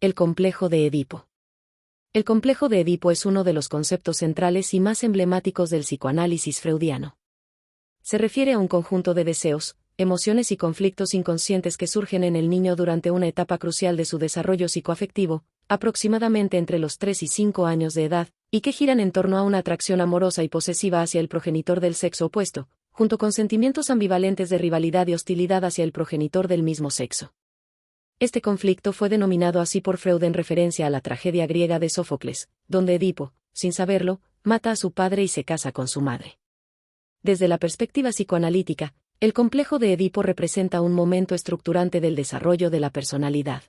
El complejo de Edipo. El complejo de Edipo es uno de los conceptos centrales y más emblemáticos del psicoanálisis freudiano. Se refiere a un conjunto de deseos, emociones y conflictos inconscientes que surgen en el niño durante una etapa crucial de su desarrollo psicoafectivo, aproximadamente entre los 3 y 5 años de edad, y que giran en torno a una atracción amorosa y posesiva hacia el progenitor del sexo opuesto, junto con sentimientos ambivalentes de rivalidad y hostilidad hacia el progenitor del mismo sexo. Este conflicto fue denominado así por Freud en referencia a la tragedia griega de Sófocles, donde Edipo, sin saberlo, mata a su padre y se casa con su madre. Desde la perspectiva psicoanalítica, el complejo de Edipo representa un momento estructurante del desarrollo de la personalidad.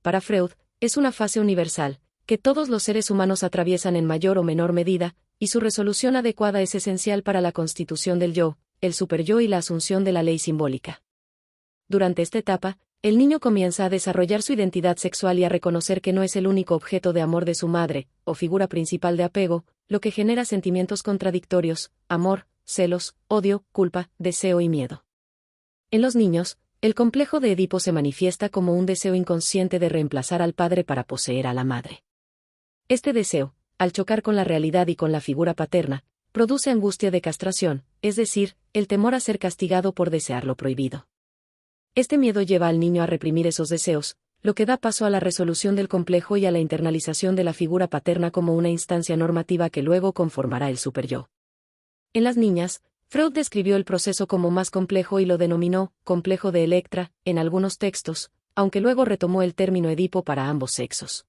Para Freud, es una fase universal, que todos los seres humanos atraviesan en mayor o menor medida, y su resolución adecuada es esencial para la constitución del yo, el superyo y la asunción de la ley simbólica. Durante esta etapa, el niño comienza a desarrollar su identidad sexual y a reconocer que no es el único objeto de amor de su madre, o figura principal de apego, lo que genera sentimientos contradictorios: amor, celos, odio, culpa, deseo y miedo. En los niños, el complejo de Edipo se manifiesta como un deseo inconsciente de reemplazar al padre para poseer a la madre. Este deseo, al chocar con la realidad y con la figura paterna, produce angustia de castración, es decir, el temor a ser castigado por desear lo prohibido. Este miedo lleva al niño a reprimir esos deseos, lo que da paso a la resolución del complejo y a la internalización de la figura paterna como una instancia normativa que luego conformará el superyo. En las niñas, Freud describió el proceso como más complejo y lo denominó complejo de Electra en algunos textos, aunque luego retomó el término Edipo para ambos sexos.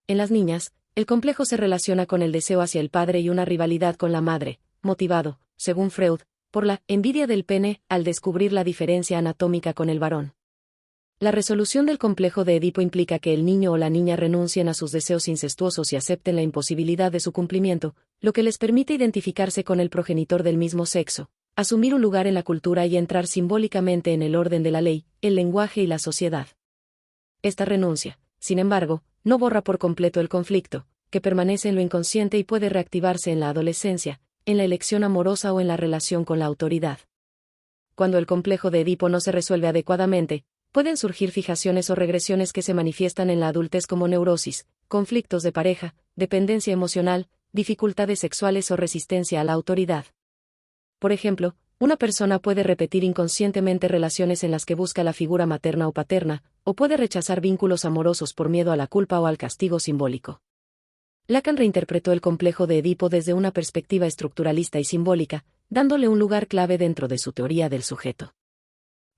En las niñas, el complejo se relaciona con el deseo hacia el padre y una rivalidad con la madre, motivado, según Freud, por la envidia del pene al descubrir la diferencia anatómica con el varón. La resolución del complejo de Edipo implica que el niño o la niña renuncien a sus deseos incestuosos y acepten la imposibilidad de su cumplimiento, lo que les permite identificarse con el progenitor del mismo sexo, asumir un lugar en la cultura y entrar simbólicamente en el orden de la ley, el lenguaje y la sociedad. Esta renuncia, sin embargo, no borra por completo el conflicto, que permanece en lo inconsciente y puede reactivarse en la adolescencia, en la elección amorosa o en la relación con la autoridad. Cuando el complejo de Edipo no se resuelve adecuadamente, pueden surgir fijaciones o regresiones que se manifiestan en la adultez como neurosis, conflictos de pareja, dependencia emocional, dificultades sexuales o resistencia a la autoridad. Por ejemplo, una persona puede repetir inconscientemente relaciones en las que busca la figura materna o paterna, o puede rechazar vínculos amorosos por miedo a la culpa o al castigo simbólico. Lacan reinterpretó el complejo de Edipo desde una perspectiva estructuralista y simbólica, dándole un lugar clave dentro de su teoría del sujeto.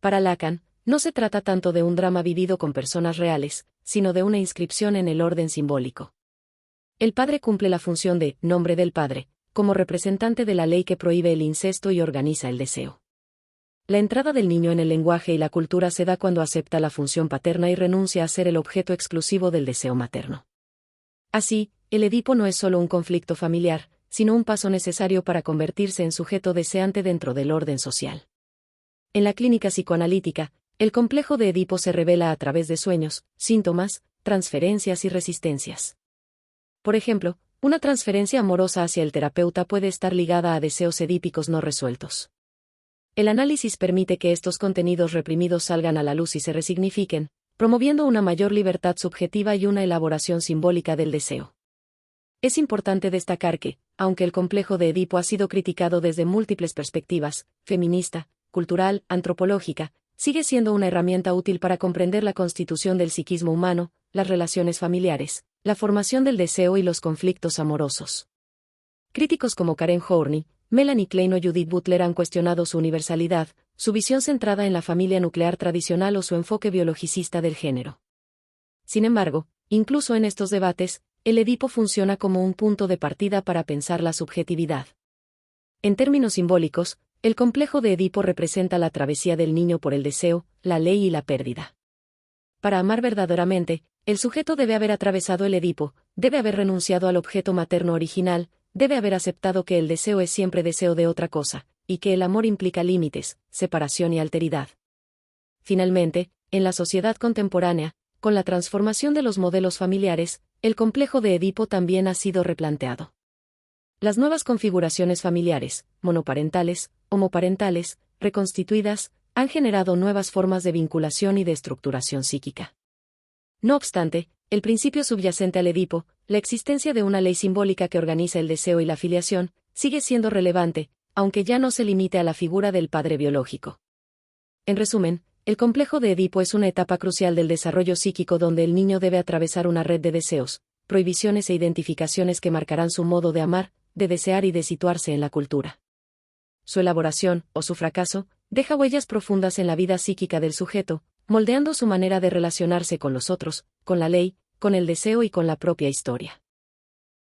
Para Lacan, no se trata tanto de un drama vivido con personas reales, sino de una inscripción en el orden simbólico. El padre cumple la función de nombre del padre, como representante de la ley que prohíbe el incesto y organiza el deseo. La entrada del niño en el lenguaje y la cultura se da cuando acepta la función paterna y renuncia a ser el objeto exclusivo del deseo materno. Así, el Edipo no es solo un conflicto familiar, sino un paso necesario para convertirse en sujeto deseante dentro del orden social. En la clínica psicoanalítica, el complejo de Edipo se revela a través de sueños, síntomas, transferencias y resistencias. Por ejemplo, una transferencia amorosa hacia el terapeuta puede estar ligada a deseos edípicos no resueltos. El análisis permite que estos contenidos reprimidos salgan a la luz y se resignifiquen, promoviendo una mayor libertad subjetiva y una elaboración simbólica del deseo. Es importante destacar que, aunque el complejo de Edipo ha sido criticado desde múltiples perspectivas, feminista, cultural, antropológica, sigue siendo una herramienta útil para comprender la constitución del psiquismo humano, las relaciones familiares, la formación del deseo y los conflictos amorosos. Críticos como Karen Horney, Melanie Klein o Judith Butler han cuestionado su universalidad, su visión centrada en la familia nuclear tradicional o su enfoque biologicista del género. Sin embargo, incluso en estos debates, el Edipo funciona como un punto de partida para pensar la subjetividad. En términos simbólicos, el complejo de Edipo representa la travesía del niño por el deseo, la ley y la pérdida. Para amar verdaderamente, el sujeto debe haber atravesado el Edipo, debe haber renunciado al objeto materno original, debe haber aceptado que el deseo es siempre deseo de otra cosa, y que el amor implica límites, separación y alteridad. Finalmente, en la sociedad contemporánea, con la transformación de los modelos familiares, el complejo de Edipo también ha sido replanteado. Las nuevas configuraciones familiares, monoparentales, homoparentales, reconstituidas, han generado nuevas formas de vinculación y de estructuración psíquica. No obstante, el principio subyacente al Edipo, la existencia de una ley simbólica que organiza el deseo y la filiación, sigue siendo relevante, aunque ya no se limite a la figura del padre biológico. En resumen, el complejo de Edipo es una etapa crucial del desarrollo psíquico donde el niño debe atravesar una red de deseos, prohibiciones e identificaciones que marcarán su modo de amar, de desear y de situarse en la cultura. Su elaboración, o su fracaso, deja huellas profundas en la vida psíquica del sujeto, moldeando su manera de relacionarse con los otros, con la ley, con el deseo y con la propia historia.